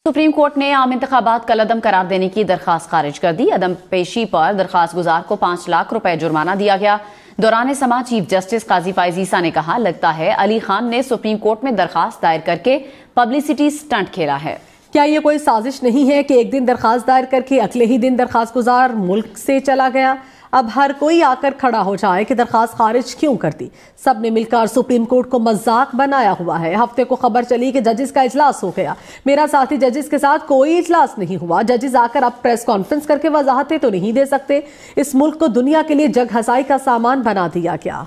Supreme court ने आम इंतखाबात कलअदम करार देने की दरखास्त खारिज कर दी। अदम पेशी पर दरखास्त गुजार को 5 लाख रुपए जुर्माना दिया गया। दौरान समाअत चीफ जस्टिस काजी फायज ईसा ने कहा, लगता है अली खान ने सुप्रीम कोर्ट में दरखास्त दायर करके पब्लिसिटी स्टंट खेला है। क्या ये कोई साजिश नहीं है कि एक दिन दरखास्त दायर करके अगले ही दिन दरखास्त गुजार मुल्क से चला गया? अब हर कोई आकर खड़ा हो जाए कि दरखास्त खारिज क्यों कर दी। सब ने मिलकर सुप्रीम कोर्ट को मजाक बनाया हुआ है। हफ्ते को खबर चली कि जजेस का इजलास हो गया। मेरा साथी जजेस के साथ कोई इजलास नहीं हुआ। जजेस आकर अब प्रेस कॉन्फ्रेंस करके वजाहतें तो नहीं दे सकते। इस मुल्क को दुनिया के लिए जग हसाई का सामान बना दिया गया।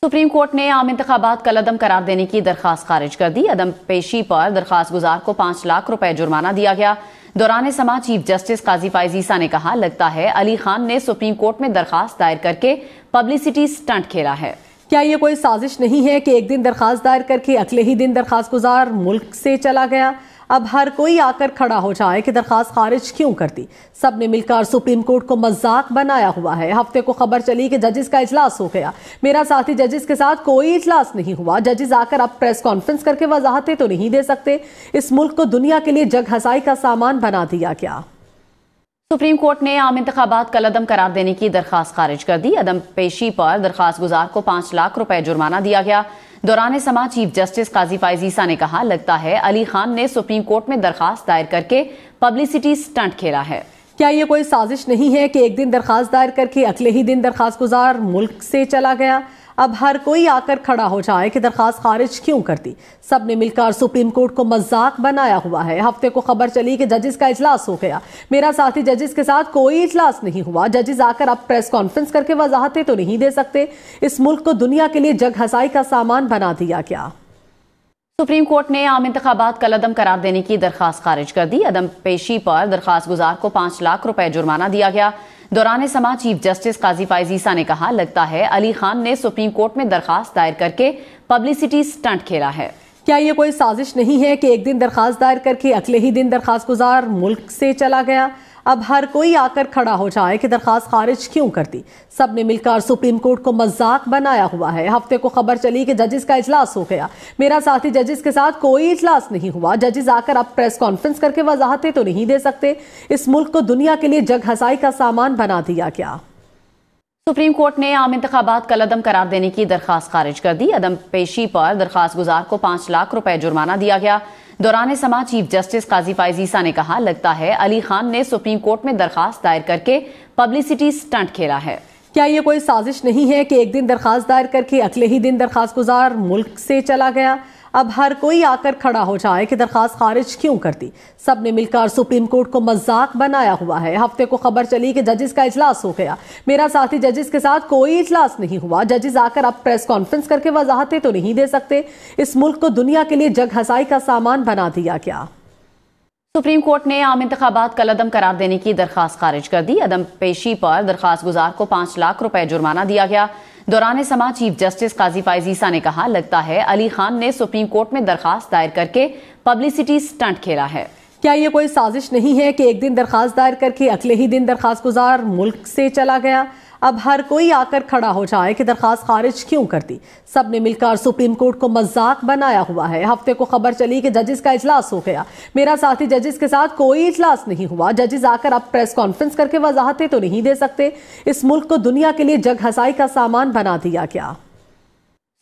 सुप्रीम कोर्ट ने आम इंतखाबात कलअदम करार देने की दरखास्त खारिज कर दी। अदम पेशी पर दरखास्त गुजार को 5 लाख रुपए जुर्माना दिया गया। दौरान समाअत चीफ जस्टिस काजी फायज ईसा ने कहा, लगता है अली खान ने सुप्रीम कोर्ट में दरखास्त दायर करके पब्लिसिटी स्टंट खेला है। क्या ये कोई साजिश नहीं है कि एक दिन दरखास्त दायर करके अगले ही दिन दरखास्त गुजार मुल्क से चला गया? अब हर कोई आकर खड़ा हो जाए कि दरखास्त खारिज क्यों कर दी। सब ने मिलकर सुप्रीम कोर्ट को मजाक बनाया हुआ है। हफ्ते को खबर चली कि जजेस का इजलास हो गया। मेरा साथी जजेस के साथ कोई इजलास नहीं हुआ। जजेस आकर अब प्रेस कॉन्फ्रेंस करके वजाहतें तो नहीं दे सकते। इस मुल्क को दुनिया के लिए जग हसाई का सामान बना दिया गया। सुप्रीम कोर्ट ने आम इंतखाबात कलअदम करार देने की दरखास्त खारिज कर दी। अदम पेशी पर दरखास्त गुजार को 5 लाख रुपए जुर्माना दिया गया। दौरान समाअत चीफ जस्टिस काजी फायज ईसा ने कहा, लगता है अली खान ने सुप्रीम कोर्ट में दरखास्त दायर करके पब्लिसिटी स्टंट खेला है। क्या ये कोई साजिश नहीं है कि एक दिन दरखास्त दायर करके अगले ही दिन दरखास्त गुजार मुल्क से चला गया? अब हर कोई आकर खड़ा हो जाए कि दरखास्त खारिज क्यों कर दी। सब ने मिलकर सुप्रीम कोर्ट को मजाक बनाया हुआ है। हफ्ते को खबर चली कि जजेस का इजलास हो गया। मेरा साथी जजेस के साथ कोई इजलास नहीं हुआ। जजेस आकर अब प्रेस कॉन्फ्रेंस करके वजाहतें तो नहीं दे सकते। इस मुल्क को दुनिया के लिए जग हसाई का सामान बना दिया गया। सुप्रीम कोर्ट ने आम इंतखाबात कलअदम करार देने की दरखास्त खारिज कर दी। अदम पेशी पर दरखास्त गुजार को 5 लाख रुपए जुर्माना दिया गया। दौरान समाअत चीफ जस्टिस काजी फायज ईसा ने कहा, लगता है अली खान ने सुप्रीम कोर्ट में दरखास्त दायर करके पब्लिसिटी स्टंट खेला है। क्या ये कोई साजिश नहीं है कि एक दिन दरखास्त दायर करके अगले ही दिन दरखास्त गुजार मुल्क से चला गया? अब हर कोई आकर खड़ा हो जाए कि दरखास्त खारिज क्यों कर दी। सब ने मिलकर सुप्रीम कोर्ट को मजाक बनाया हुआ है। हफ्ते को खबर चली कि जजेस का इजलास हो गया। मेरा साथी जजेस के साथ कोई इजलास नहीं हुआ। जजेस आकर अब प्रेस कॉन्फ्रेंस करके वजाहतें तो नहीं दे सकते। इस मुल्क को दुनिया के लिए जग हसाई का सामान बना दिया गया। सुप्रीम कोर्ट ने आम इंतखाबात कलअदम करार देने की दरखास्त खारिज कर दी। अदम पेशी पर दरखास्त गुजार को 5 लाख रुपए जुर्माना दिया गया। दौरान समाअत चीफ जस्टिस काजी फायज ईसा ने कहा, लगता है अली खान ने सुप्रीम कोर्ट में दरखास्त दायर करके पब्लिसिटी स्टंट खेला है। क्या ये कोई साजिश नहीं है कि एक दिन दरखास्त दायर करके अगले ही दिन दरखास्त गुजार मुल्क से चला गया? अब हर कोई आकर खड़ा हो जाए कि दरखास्त खारिज क्यों कर दी। सब ने मिलकर सुप्रीम कोर्ट को मजाक बनाया हुआ है। हफ्ते को खबर चली कि जजेस का इजलास हो गया। मेरा साथी जजेस के साथ कोई इजलास नहीं हुआ। जजेस आकर अब प्रेस कॉन्फ्रेंस करके वजाहतें तो नहीं दे सकते। इस मुल्क को दुनिया के लिए जग हसाई का सामान बना दिया गया। सुप्रीम कोर्ट ने आम इंतखाबात कलअदम करार देने की दरखास्त खारिज कर दी। अदम पेशी पर दरखास्त गुजार को 5 लाख रुपए जुर्माना दिया गया। दौरान समाअत चीफ जस्टिस काजी फायज ईसा ने कहा, लगता है अली खान ने सुप्रीम कोर्ट में दरखास्त दायर करके पब्लिसिटी स्टंट खेला है। क्या ये कोई साजिश नहीं है कि एक दिन दरखास्त दायर करके अगले ही दिन दरखास्त गुजार मुल्क से चला गया? अब हर कोई आकर खड़ा हो जाए कि दरखास्त खारिज क्यों कर दी। सब ने मिलकर सुप्रीम कोर्ट को मजाक बनाया हुआ है। हफ्ते को खबर चली कि जजेस का इजलास हो गया। मेरा साथी जजेस के साथ कोई इजलास नहीं हुआ। जजेस आकर अब प्रेस कॉन्फ्रेंस करके वजाहतें तो नहीं दे सकते। इस मुल्क को दुनिया के लिए जग हसाई का सामान बना दिया गया।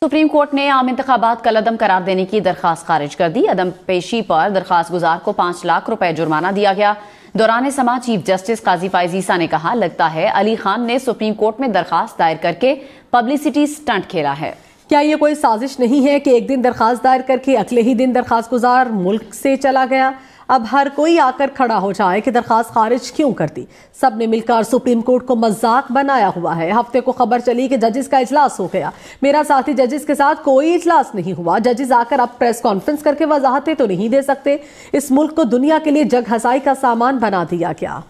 सुप्रीम कोर्ट ने आम इंतखाबात कलअदम करार देने की दरखास्त खारिज कर दी। अदम पेशी पर दरखास्त गुजार को 5 लाख रुपए जुर्माना दिया गया। दौरान समाअत चीफ जस्टिस काजी फायज ईसा ने कहा, लगता है अली खान ने सुप्रीम कोर्ट में दरखास्त दायर करके पब्लिसिटी स्टंट खेला है। क्या ये कोई साजिश नहीं है कि एक दिन दरखास्त दायर करके अगले ही दिन दरखास्त गुजार मुल्क से चला गया? अब हर कोई आकर खड़ा हो जाए कि दरखास्त खारिज क्यों कर दी। सब ने मिलकर सुप्रीम कोर्ट को मजाक बनाया हुआ है। हफ्ते को खबर चली कि जजेस का इजलास हो गया। मेरा साथी जजेस के साथ कोई इजलास नहीं हुआ। जजेस आकर अब प्रेस कॉन्फ्रेंस करके वजाहतें तो नहीं दे सकते। इस मुल्क को दुनिया के लिए जग हसाई का सामान बना दिया गया।